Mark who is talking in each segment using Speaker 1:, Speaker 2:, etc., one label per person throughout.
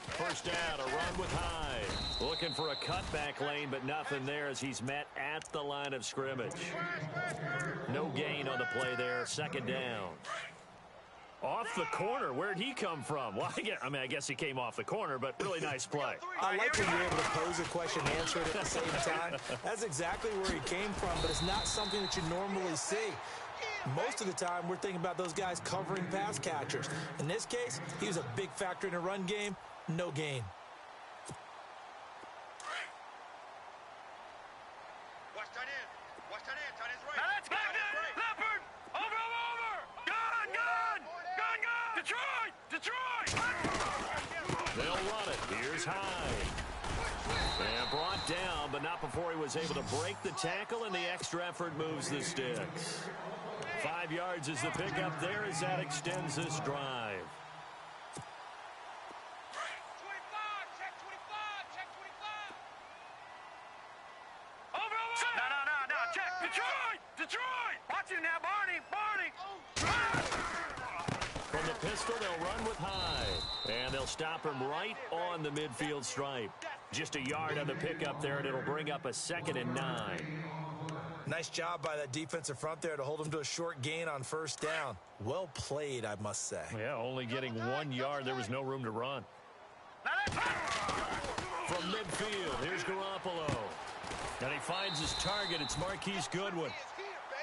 Speaker 1: First down, a run with Hyde. Looking for a cutback lane, but nothing there as he's met at the line of scrimmage. No gain on the play there. Second down. Off the corner. Where'd he come from? Well, I guess he came off the corner, but really nice play.
Speaker 2: I like when you're able to pose a question and answer it at the same time. That's exactly where he came from, but it's not something that you normally see. Most of the time, we're thinking about those guys covering pass catchers. In this case, he was a big factor in the run game. No gain.
Speaker 3: Watch that in. Watch that in. Tight end's right.
Speaker 4: Let's go, Leopard! Over! Gun! Detroit!
Speaker 1: They'll run it. Here's Hyde. And brought down, but not before he was able to break the tackle, and the extra effort moves the sticks. 5 yards is the pickup there as that extends this drive.
Speaker 4: Detroit! Watch him now, Barney!
Speaker 1: From the pistol, they'll run with Hyde. And they'll stop him right on the midfield stripe. Just a yard on the pickup there, and it'll bring up a 2nd and 9.
Speaker 2: Nice job by that defensive front there to hold him to a short gain on first down. Well played, I must say.
Speaker 1: Yeah, only getting 1 yard. There was no room to run. From midfield, here's Garoppolo. And he finds his target. It's Marquise Goodwin.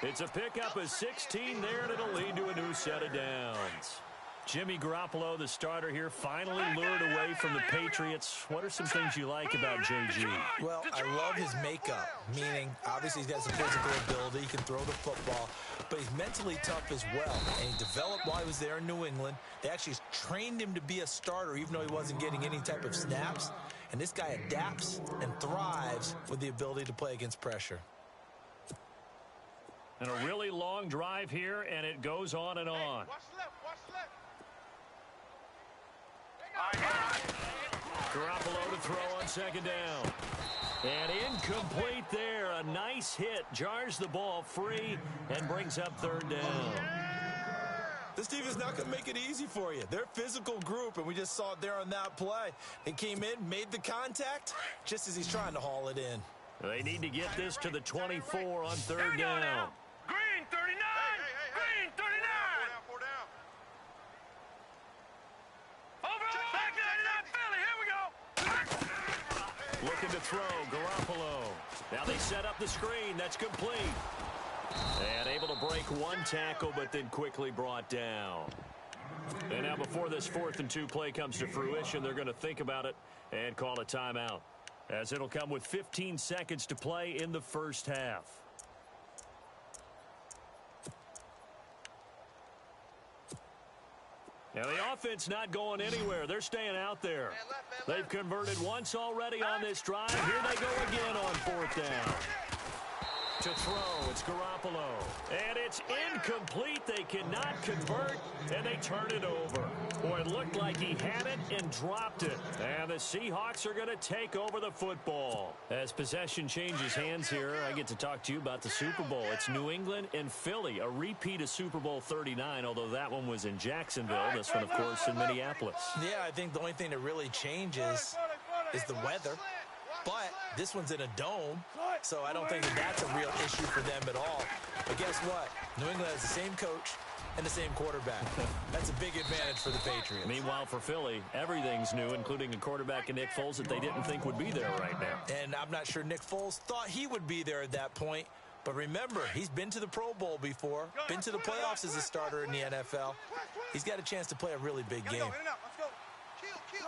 Speaker 1: It's a pickup of 16 there, and it'll lead to a new set of downs. Jimmy Garoppolo, the starter here, finally lured away from the Patriots. What are some things you like about JG?
Speaker 2: Well, I love his makeup, meaning obviously he's got some physical ability. He can throw the football, but he's mentally tough as well. And he developed while he was there in New England. They actually trained him to be a starter, even though he wasn't getting any type of snaps. And this guy adapts and thrives with the ability to play against pressure.
Speaker 1: And a really long drive here, and it goes on and on.
Speaker 3: Watch left.
Speaker 1: Garoppolo to throw on second down. And incomplete there. A nice hit. Jars the ball free and brings up third down.
Speaker 2: This team is not going to make it easy for you. They're a physical group, and we just saw it there on that play. They came in, made the contact, just as he's trying to haul it in.
Speaker 1: They need to get this to the 24 on third down.
Speaker 4: Green 39! Green 39!
Speaker 3: Four down.
Speaker 4: Back 99 Philly, here we go!
Speaker 1: Looking to throw, Garoppolo. Now they set up the screen. That's complete. And able to break one tackle, but then quickly brought down. And now before this 4th and 2 play comes to fruition, they're going to think about it and call a timeout, as it'll come with 15 seconds to play in the first half. Now the offense not going anywhere. They're staying out there. They've converted once already on this drive. Here they go again on 4th down. To throw, it's Garoppolo. And it's incomplete. They cannot convert, and they turn it over. Boy, it looked like he had it and dropped it. And the Seahawks are going to take over the football. As possession changes hands here, I get to talk to you about the Super Bowl. It's New England and Philly, a repeat of Super Bowl 39, although that one was in Jacksonville. This one, of course, in Minneapolis.
Speaker 2: Yeah, I think the only thing that really changes is the weather. But this one's in a dome, so I don't think that that's a real issue for them at all. But guess what? New England has the same coach and the same quarterback. That's a big advantage for the Patriots.
Speaker 1: Meanwhile, for Philly, everything's new, including a quarterback in Nick Foles that they didn't think would be there right now.
Speaker 2: And I'm not sure Nick Foles thought he would be there at that point. But remember, he's been to the Pro Bowl before, been to the playoffs as a starter in the NFL. He's got a chance to play a really big game.
Speaker 3: Let's go. Kill.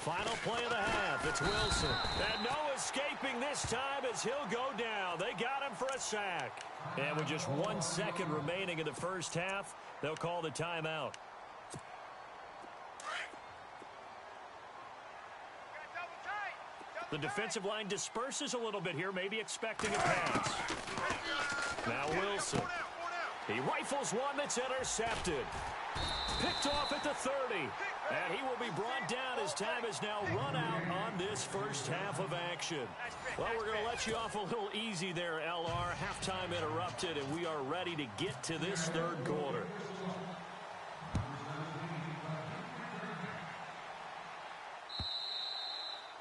Speaker 1: Final play of the half. It's Wilson. And no escaping this time as he'll go down. They got him for a sack. And with just 1 second remaining in the first half, they'll call the timeout. The defensive line disperses a little bit here, maybe expecting a pass. Now Wilson. He rifles one that's intercepted. Picked off at the 30. And he will be brought down as time is now run out on this first half of action. Well, we're going to let you off a little easy there, LR. Halftime interrupted, and we are ready to get to this third quarter.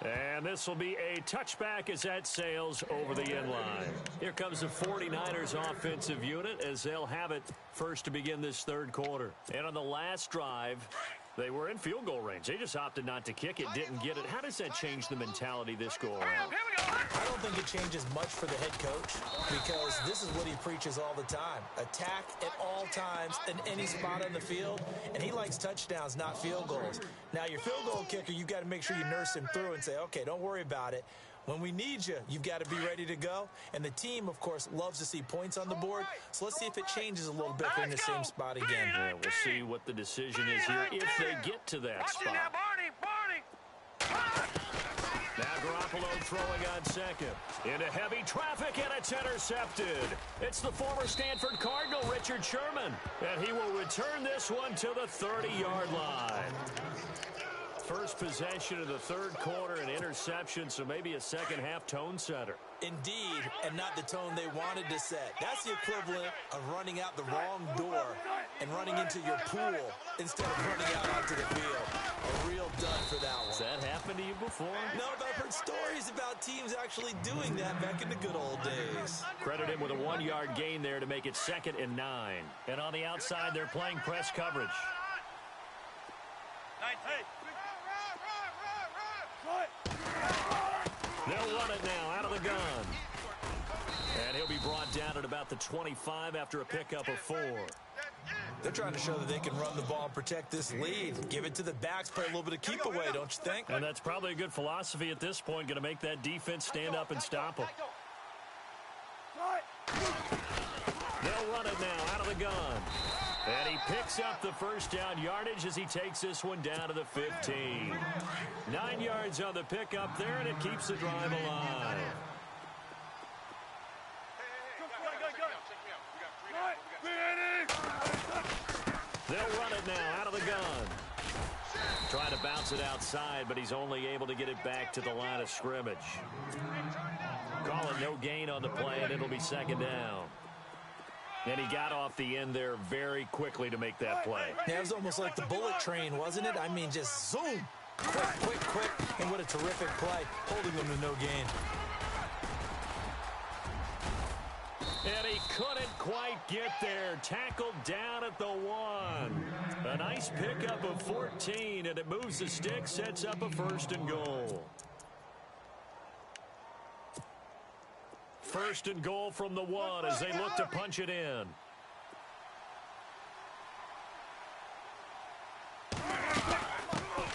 Speaker 1: And this will be a touchback as that sails over the end line. Here comes the 49ers offensive unit as they'll have it first to begin this third quarter. And on the last drive, they were in field goal range. They just opted not to kick it, didn't get it. How does that change the mentality this go around?
Speaker 2: I don't think it changes much for the head coach because this is what he preaches all the time. Attack at all times in any spot on the field, and he likes touchdowns, not field goals. Now, your field goal kicker, you've got to make sure you nurse him through and say, okay, don't worry about it. When we need you, you've got to be ready to go. And the team, of course, loves to see points on the board. So let's see if it changes a little bit if they're in the same spot again.
Speaker 1: Yeah, we'll see what the decision is here if they get to that spot. Now Garoppolo throwing on second. Into heavy traffic, and it's intercepted. It's the former Stanford Cardinal, Richard Sherman. And he will return this one to the 30-yard line. First possession of the third quarter, an interception, so maybe a second-half tone setter.
Speaker 2: Indeed, and not the tone they wanted to set. That's the equivalent of running out the wrong door and running into your pool instead of running out onto the field. A real dud for that one.
Speaker 1: Has that happened to you before?
Speaker 2: No, but I've heard stories about teams actually doing that back in the good old days.
Speaker 1: Credit him with a 1-yard gain there to make it 2nd and 9. And on the outside, they're playing press coverage. They'll run it now out of the gun. And he'll be brought down at about the 25 after a pickup of 4.
Speaker 2: They're trying to show that they can run the ball and protect this lead. Give it to the backs, play a little bit of keep away, don't you think?
Speaker 1: And that's probably a good philosophy at this point, going to make that defense stand up and stop them. They'll run it now out of the gun. And he picks up the first down yardage as he takes this one down to the 15. 9 yards on the pickup there, and it keeps the drive alive. They'll run it now out of the gun. Trying to bounce it outside, but he's only able to get it back to the line of scrimmage. Call it no gain on the play, and it'll be 2nd down. And he got off the end there very quickly to make that play.
Speaker 2: Yeah, it was almost like the bullet train, wasn't it? I mean, just zoom. Quick. And what a terrific play, holding them to no gain.
Speaker 1: And he couldn't quite get there. Tackled down at the 1. A nice pickup of 14, and it moves the stick, sets up a 1st and goal. 1st and goal from the 1 as they look to punch it in.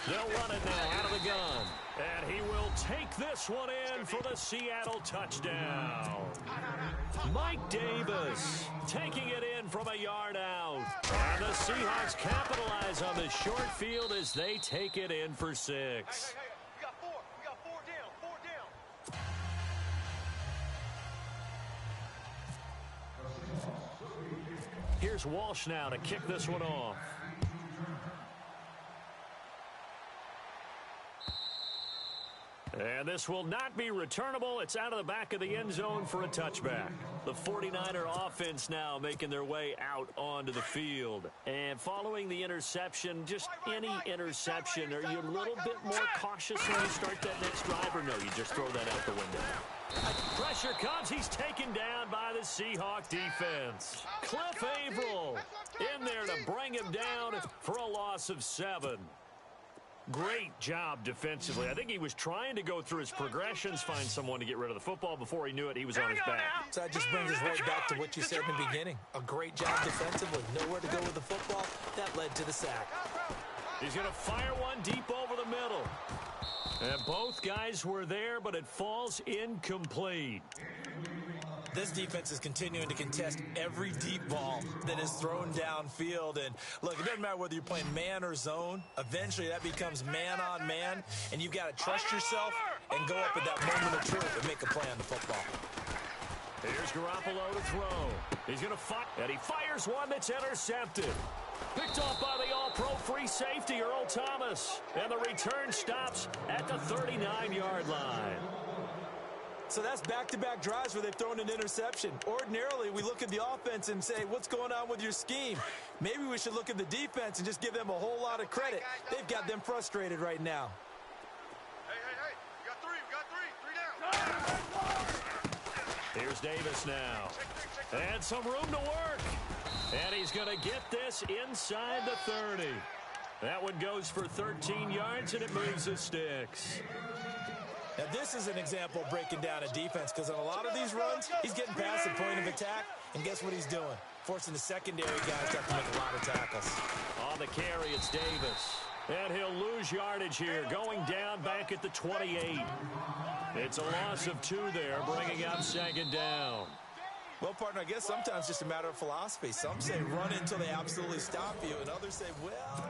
Speaker 1: They'll run it now out of the gun. And he will take this one in for the Seattle touchdown. Mike Davis taking it in from a yard out. And the Seahawks capitalize on the short field as they take it in for 6.
Speaker 3: We got 4. We got 4 down. 4 down.
Speaker 1: Here's Walsh now to kick this one off. And this will not be returnable. It's out of the back of the end zone for a touchback. The 49er offense now making their way out onto the field. And following the interception, just any interception, are you a little bit more cautious when you start that next drive, or no, you just throw that out the window? Pressure comes. He's taken down by the Seahawk defense. Cliff Averill in there to bring him down for a loss of 7. Great job defensively. I think he was trying to go through his progressions, find someone to get rid of the football. Before he knew it, he was on his back.
Speaker 2: So that just brings us right back to what you said in the beginning. A great job defensively. Nowhere to go with the football. That led to the sack.
Speaker 1: He's going to fire one deep over the middle. And both guys were there, but it falls incomplete.
Speaker 2: This defense is continuing to contest every deep ball that is thrown downfield. And look, it doesn't matter whether you're playing man or zone. Eventually, that becomes man on man, and you've got to trust yourself and go up at that moment of truth and make a play on the football.
Speaker 1: Here's Garoppolo to throw. He's going to fire, and he fires one that's intercepted. Picked off by the all-pro free safety, Earl Thomas. And the return stops at the 39-yard line.
Speaker 2: So that's back-to-back drives where they've thrown an interception. Ordinarily, we look at the offense and say, what's going on with your scheme? Maybe we should look at the defense and just give them a whole lot of credit. They've got them frustrated right now.
Speaker 3: Hey. We got three down.
Speaker 1: Here's Davis now. And some room to work. And he's going to get this inside the 30. That one goes for 13 yards, and it moves the sticks.
Speaker 2: Now, this is an example of breaking down a defense, because on a lot of these runs, he's getting past the point of attack, and guess what he's doing? Forcing the secondary guys to have to make a lot of tackles.
Speaker 1: On the carry, it's Davis. And he'll lose yardage here, going down back at the 28. It's a loss of 2 there, bringing up second down.
Speaker 2: Well, partner, I guess sometimes it's just a matter of philosophy. Some say run until they absolutely stop you, and others say, well...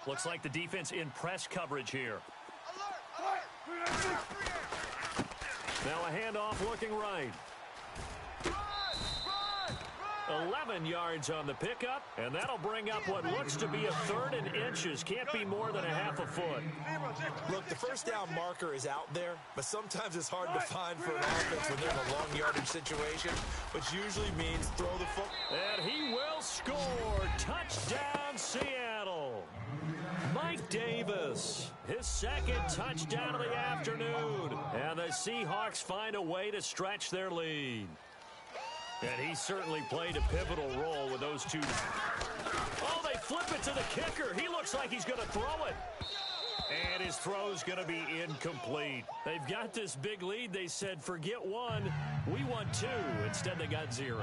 Speaker 1: Looks like the defense in press coverage here.
Speaker 3: Alert!
Speaker 1: Now a handoff looking right. 11 yards on the pickup, and that'll bring up what looks to be a 3rd and inches. Can't be more than a half a foot.
Speaker 2: Look, the first down marker is out there, but sometimes it's hard to find for an offense when they're in a long yardage situation, which usually means throw the foot.
Speaker 1: And he will score. Touchdown, Seattle. Mike Davis, his 2nd touchdown of the afternoon. And the Seahawks find a way to stretch their lead. And he certainly played a pivotal role with those 2. Oh, they flip it to the kicker. He looks like he's going to throw it. And his throw's going to be incomplete. They've got this big lead. They said, forget 1, we want 2. Instead, they got 0.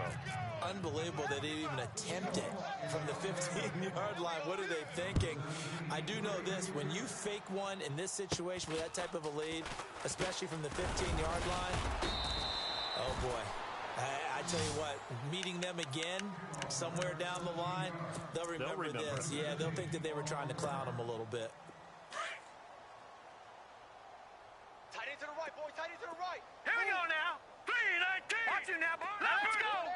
Speaker 2: Unbelievable they didn't even attempt it from the 15-yard line. What are they thinking? I do know this. When you fake one in this situation with that type of a lead, especially from the 15-yard line, oh, boy. I tell you what, meeting them again somewhere down the line, they'll remember this. Yeah, they'll think that they were trying to clown them a little bit.
Speaker 3: Tight end to the right, boy. Tight end to the right.
Speaker 4: Here we go now. 3-19. Watch you now, boy. Let's go.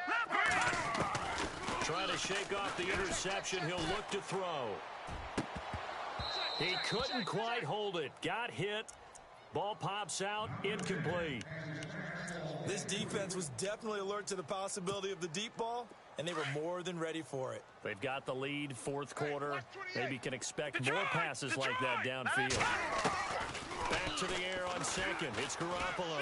Speaker 1: Trying to shake off the interception. He'll look to throw. He couldn't quite hold it. Got hit. Ball pops out. Incomplete.
Speaker 2: This defense was definitely alert to the possibility of the deep ball, and they were more than ready for it.
Speaker 1: They've got the lead, 4th quarter. Maybe can expect more passes like that downfield. Back to the air on 2nd. It's Garoppolo.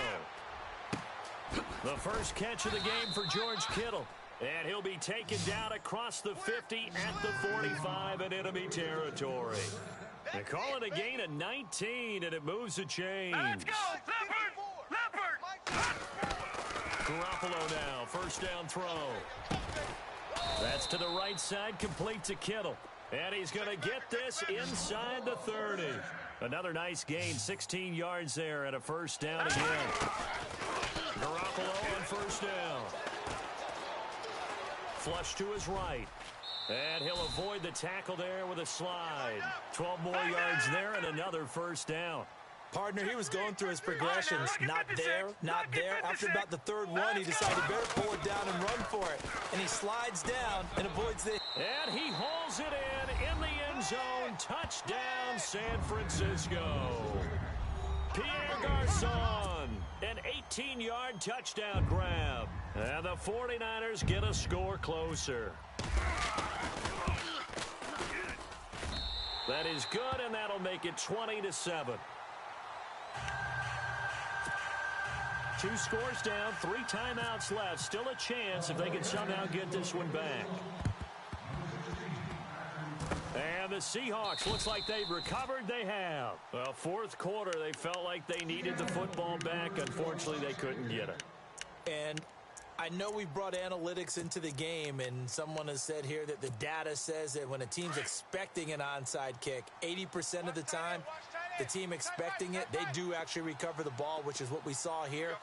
Speaker 1: The first catch of the game for George Kittle. And he'll be taken down across the 50 at the 45 in enemy territory. They call it a gain of 19, and it moves the chains.
Speaker 4: Let's go. Leopard.
Speaker 1: Garoppolo now, 1st down throw. That's to the right side, complete to Kittle. And he's going to get this inside the 30. Another nice gain, 16 yards there, and a 1st down again. Garoppolo on 1st down. Flush to his right. And he'll avoid the tackle there with a slide. 12 more yards there and another 1st down.
Speaker 2: Partner, he was going through his progressions. Not there, not there. After about the 3rd one, he decided better pull it down and run for it. And he slides down and avoids the...
Speaker 1: And he hauls it in the end zone. Touchdown, San Francisco. Pierre Garçon, an 18-yard touchdown grab. And the 49ers get a score closer. That is good, and that'll make it 20-7. 2 scores down, 3 timeouts left. Still a chance if they can somehow get this one back. And the Seahawks, looks like they've recovered. They have. Well, 4th quarter, they felt like they needed the football back. Unfortunately, they couldn't get it.
Speaker 2: And I know we brought analytics into the game, and someone has said here that the data says that when a team's expecting an onside kick, 80% of the time, the team expecting it, they do actually recover the ball, which is what we saw here.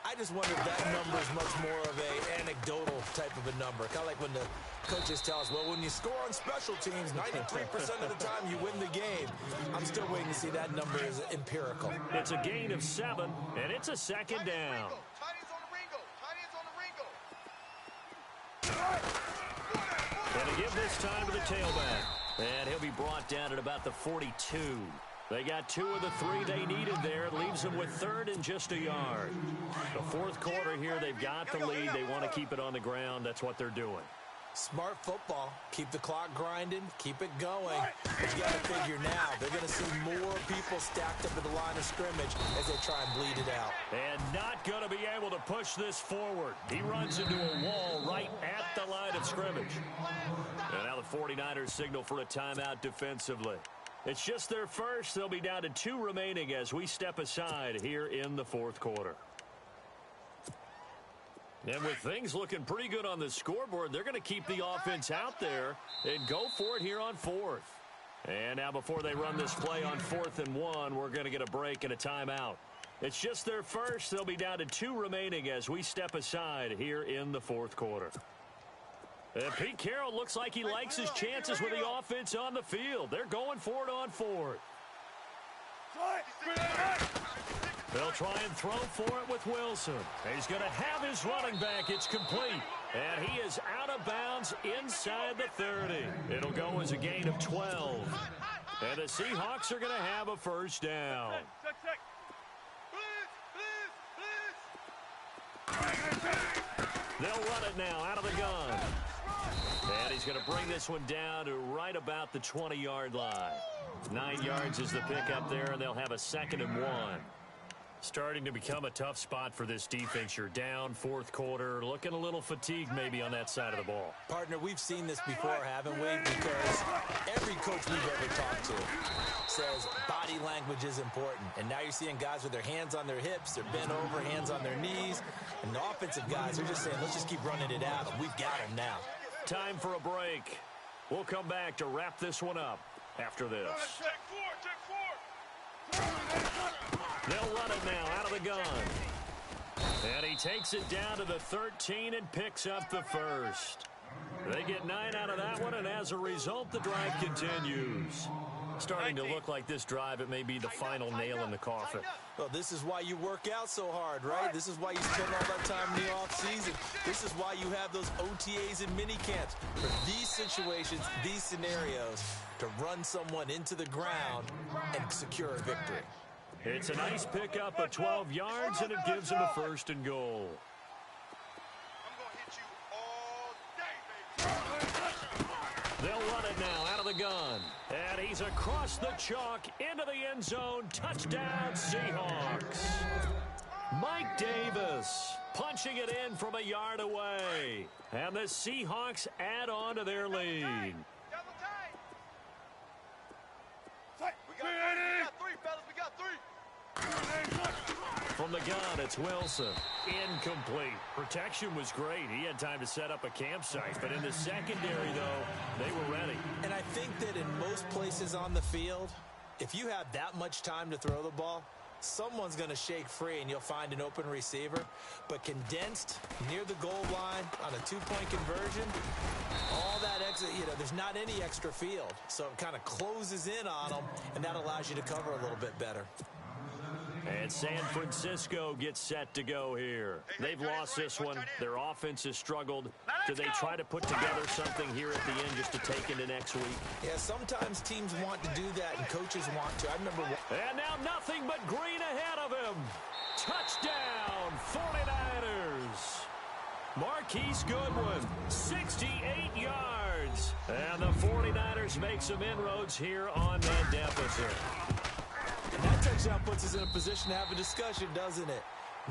Speaker 2: I just wonder if that number is much more of a anecdotal type of a number. Kind of like when the coaches tell us, well, when you score on special teams, 93% of the time you win the game. I'm still waiting to see that number is empirical.
Speaker 1: It's a gain of 7, and it's a second down.
Speaker 3: Tight ends on the Ringo. Tight ends on the Ringo.
Speaker 1: And to give this time to the tailback. And he'll be brought down at about the 42. They got 2 of the 3 they needed there. It leaves them with 3rd and just a yard. The fourth quarter here, they've got the lead. They want to keep it on the ground. That's what they're doing.
Speaker 2: Smart football. Keep the clock grinding. Keep it going. But you got to figure now, they're going to see more people stacked up at the line of scrimmage as they try and bleed it out.
Speaker 1: And not going to be able to push this forward. He runs into a wall right at the line of scrimmage. And now the 49ers signal for a timeout defensively. It's just their first. They'll be down to 2 remaining as we step aside here in the fourth quarter. And with things looking pretty good on the scoreboard, they're going to keep the offense out there and go for it here on 4th. And now before they run this play on 4th and 1, we're going to get a break and a timeout. It's just their first. They'll be down to 2 remaining as we step aside here in the fourth quarter. And Pete Carroll looks like he likes his chances with the offense on the field. They're going for it on 4th. They'll try and throw for it with Wilson. He's going to have his running back. It's complete. And he is out of bounds inside the 30. It'll go as a gain of 12. And the Seahawks are going to have a first down. They'll run it now out of the gun. And he's going to bring this one down to right about the 20-yard line. 9 yards is the pickup there, and they'll have a 2nd and 1. Starting to become a tough spot for this defense. You're down fourth quarter, looking a little fatigued maybe on that side of the ball.
Speaker 2: Partner, we've seen this before, haven't we? Because every coach we've ever talked to says body language is important. And now you're seeing guys with their hands on their hips, they're bent over, hands on their knees. And the offensive guys are just saying, let's just keep running it out. We've got them now.
Speaker 1: Time for a break. We'll come back to wrap this one up after this. They'll run it now out of the gun. And he takes it down to the 13 and picks up the first. They get 9 out of that one, and as a result, the drive continues. Starting to look like this drive, it may be the final nail in the coffin.
Speaker 2: Well, this is why you work out so hard, right? This is why you spend all that time in the offseason. This is why you have those OTAs and mini camps. For these situations, these scenarios, to run someone into the ground and secure a victory.
Speaker 1: It's a nice pickup of 12 yards, and it gives him a 1st and goal. They'll run it now out of the gun. And he's across the chalk into the end zone. Touchdown, Seahawks. Mike Davis punching it in from a yard away. And the Seahawks add on to their lead. From the gun, it's Wilson. Incomplete. Protection was great. He had time to set up a campsite. But in the secondary, though, they were ready.
Speaker 2: And I think that in most places on the field, if you have that much time to throw the ball, someone's going to shake free and you'll find an open receiver. But condensed near the goal line on a 2-point conversion, all that extra, there's not any extra field. So it kind of closes in on them, and that allows you to cover a little bit better.
Speaker 1: And San Francisco gets set to go here. They've lost this one. Their offense has struggled. Do they try to put together something here at the end just to take into next week?
Speaker 2: Yeah, sometimes teams want to do that and coaches want to. I remember.
Speaker 1: And now nothing but green ahead of him. Touchdown, 49ers. Marquise Goodwin, 68 yards. And the 49ers make some inroads here on that deficit.
Speaker 2: And that touchdown puts us in a position to have a discussion, doesn't it?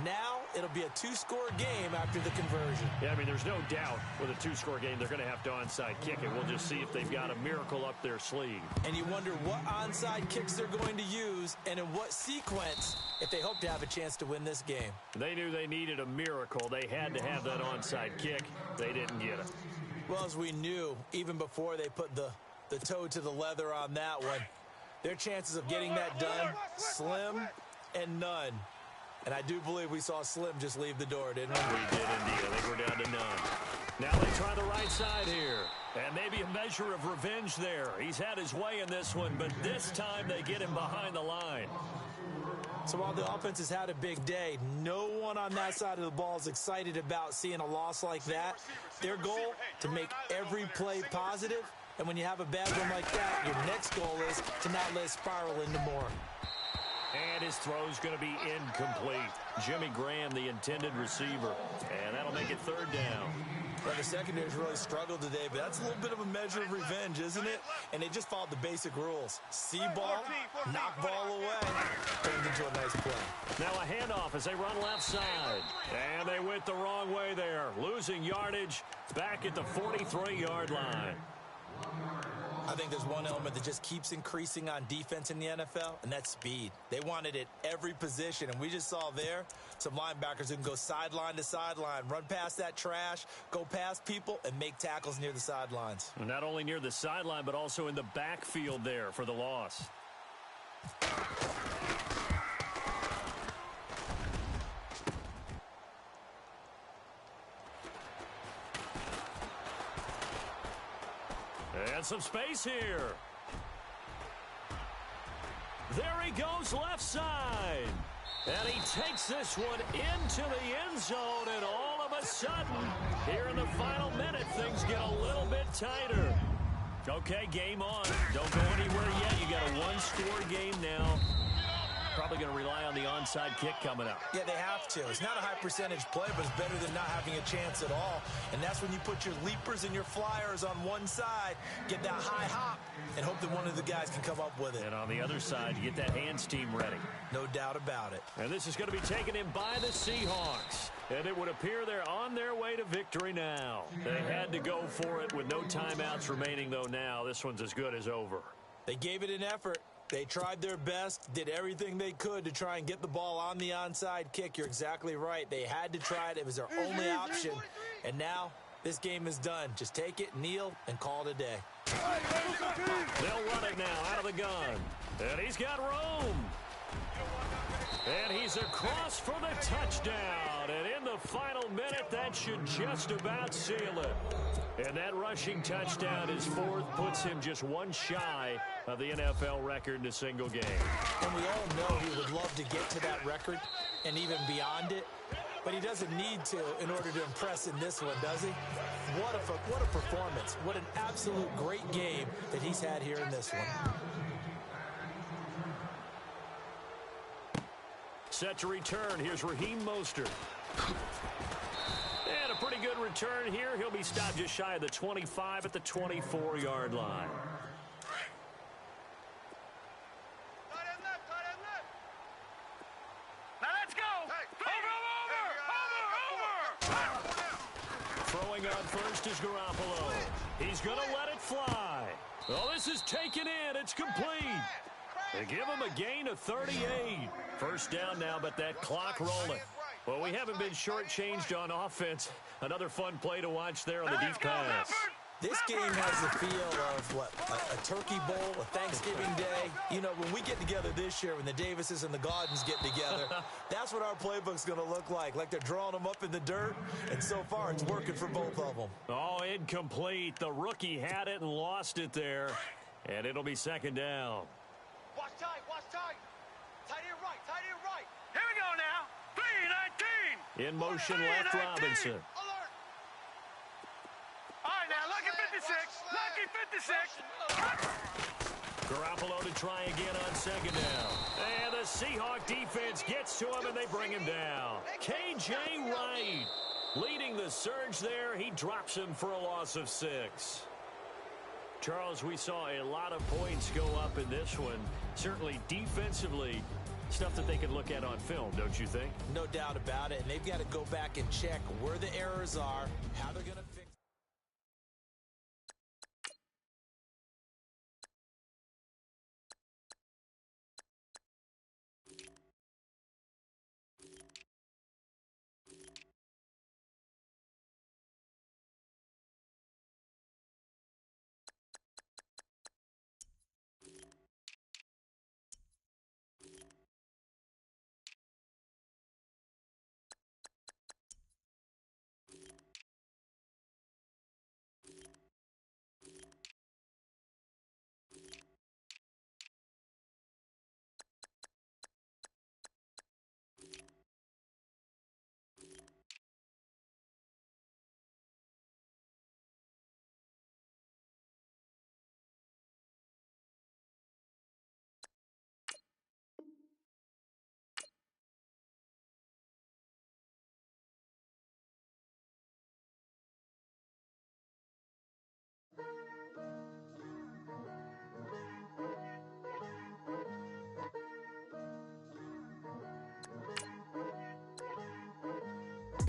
Speaker 2: Now it'll be a 2-score game after the conversion.
Speaker 1: Yeah, I mean, there's no doubt with a 2-score game they're going to have to onside kick it. We'll just see if they've got a miracle up their sleeve.
Speaker 2: And you wonder what onside kicks they're going to use and in what sequence if they hope to have a chance to win this game.
Speaker 1: They knew they needed a miracle. They had to have that onside kick. They didn't get it.
Speaker 2: Well, as we knew, even before they put the toe to the leather on that one, their chances of getting that done, slim and none. And I do believe we saw Slim just leave the door, didn't we?
Speaker 1: We did indeed. I think we're down to none. Now they try the right side here. And maybe a measure of revenge there. He's had his way in this one, but this time they get him behind the line.
Speaker 2: So while the offense has had a big day, no one on that side of the ball is excited about seeing a loss like that. Their goal, to make every play positive. And when you have a bad one like that, your next goal is to not let it spiral into more.
Speaker 1: And his throw's going to be incomplete. Jimmy Graham, the intended receiver. And that'll make it third down.
Speaker 2: Well, the secondary's really struggled today, but that's a little bit of a measure of revenge, isn't it? And they just followed the basic rules. See ball, knock ball away, turned into a nice play.
Speaker 1: Now a handoff as they run left side. And they went the wrong way there. Losing yardage back at the 43-yard line.
Speaker 2: I think there's one element that just keeps increasing on defense in the NFL, and that's speed. They want it at every position, and we just saw there some linebackers who can go sideline to sideline, run past that trash, go past people, and make tackles near the sidelines.
Speaker 1: Not only near the sideline, but also in the backfield there for the loss. And some space here. There he goes left side. And he takes this one into the end zone, and all of a sudden, here in the final minute, things get a little bit tighter. Okay, game on. Don't go anywhere yet. You got a one-score game now. Probably going to rely on the onside kick coming up.
Speaker 2: Yeah, they have to. It's not a high-percentage play, but it's better than not having a chance at all. And that's when you put your leapers and your flyers on one side, get that high hop, and hope that one of the guys can come up with it.
Speaker 1: And on the other side, you get that hands team ready.
Speaker 2: No doubt about it.
Speaker 1: And this is going to be taken in by the Seahawks. And it would appear they're on their way to victory now. They had to go for it with no timeouts remaining, though now. This one's as good as over.
Speaker 2: They gave it an effort. They tried their best, did everything they could to try and get the ball on the onside kick. You're exactly right. They had to try it. It was their only option. And now this game is done. Just take it, kneel, and call it a day.
Speaker 1: They'll run it now out of the gun. And he's got room. And he's across for the touchdown. And in the final minute, that should just about seal it. And that rushing touchdown, his fourth, puts him just one shy of the NFL record in a single game.
Speaker 2: And we all know he would love to get to that record and even beyond it. But he doesn't need to in order to impress in this one, does he? What a performance. What an absolute great game that he's had here in this one.
Speaker 1: Set to return. Here's Raheem Mostert. And a pretty good return here. He'll be stopped just shy of the 25 at the 24-yard line.
Speaker 4: Now let's go. Over.
Speaker 1: Throwing on first is Garoppolo. He's going to let it fly. Oh, this is taken in. It's complete. They give him a gain of 38. First down now, but that clock rolling. Well, we haven't been shortchanged on offense. Another fun play to watch there on the deep pass.
Speaker 2: This game has the feel of, what, a turkey bowl, a Thanksgiving day. You know, when we get together this year, when the Davises and the Gaudens get together, that's what our playbook's going to look like they're drawing them up in the dirt, and so far it's working for both of them.
Speaker 1: Oh, incomplete. The rookie had it and lost it there, and it'll be second down.
Speaker 3: Watch tight, watch tight. Tight end right, tight end right.
Speaker 4: Here we go now. 3-19.
Speaker 1: In motion left, Robinson.
Speaker 3: Alert.
Speaker 4: All right, now, lucky 56. Lucky 56.
Speaker 1: Garoppolo to try again on second down. And the Seahawk defense gets to him, and they bring him down. K.J. Wright leading the surge there. He drops him for a loss of 6. Charles, we saw a lot of points go up in this one. Certainly defensively, stuff that they can look at on film, don't you think?
Speaker 2: No doubt about it, and they've got to go back and check where the errors are, how they're going to fix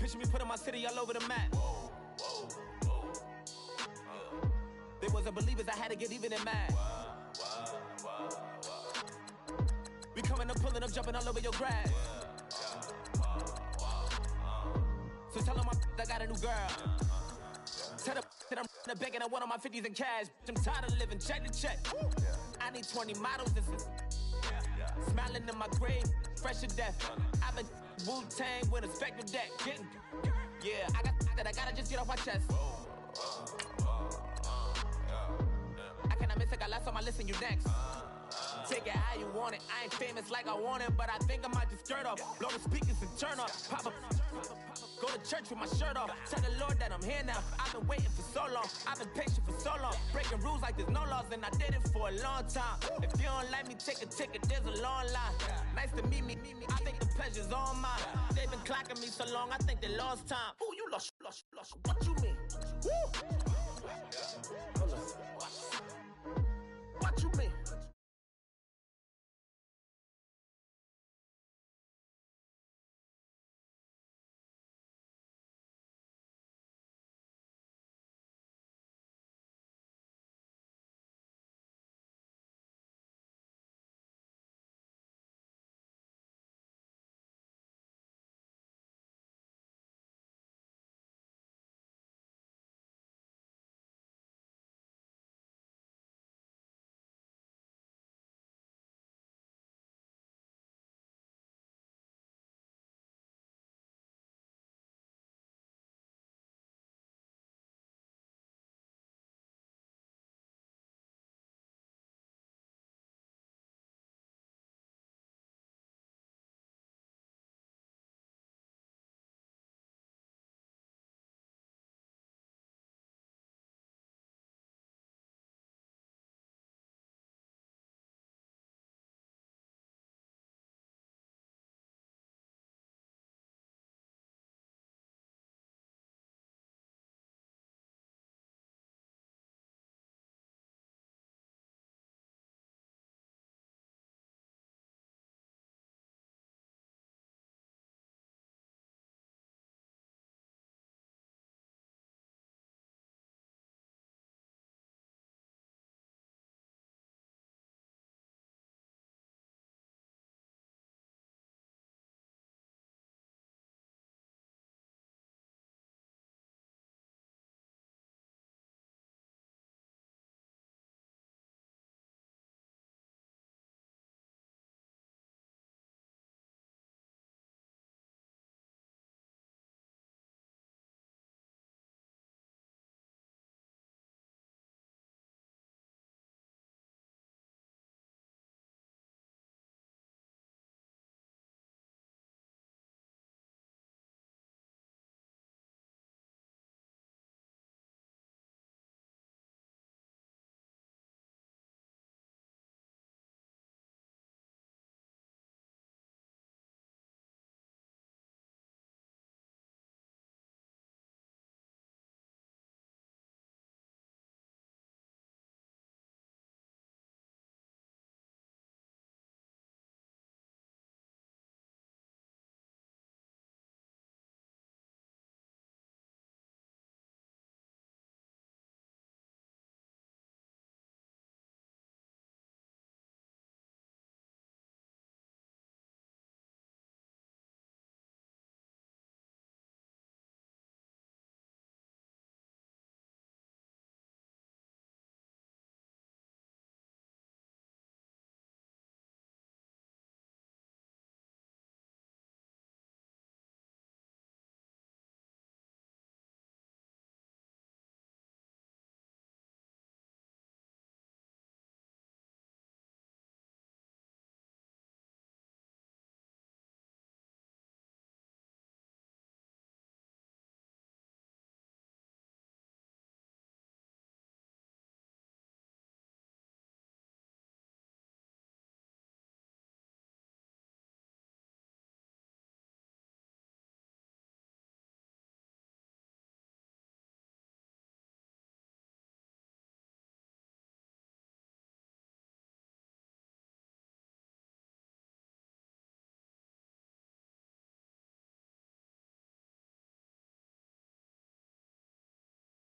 Speaker 5: Picture me putting my city all over the map. They wasn't believers, I had to get even and mad. We coming up, pulling up, jumping all over your grass. So tell them I got a new girl. Tell them that I'm in the bank and I want all my 50s in cash. I'm tired of living check to check. I need 20 models. This is smiling in my grave, fresh to death. I've been Wu-Tang with a spectrum deck. Getting, yeah, I gotta just get off my chest. I cannot miss it, got last on my list and you next. Take it how you want it. I ain't famous like I want it, but I think I might just skirt off. Blow the speakers and turn up. Pop up. Go to church with my shirt off. Tell the Lord that I'm here now. I've been waiting for so long. I've been patient for so long. Breaking rules like there's no laws, and I did it for a long time. If you don't like me, take a ticket. There's a long line. Nice to meet me. I think the pleasure's all mine. They've been clocking me so long, I think they lost time. Ooh, you lost. What you mean? Woo!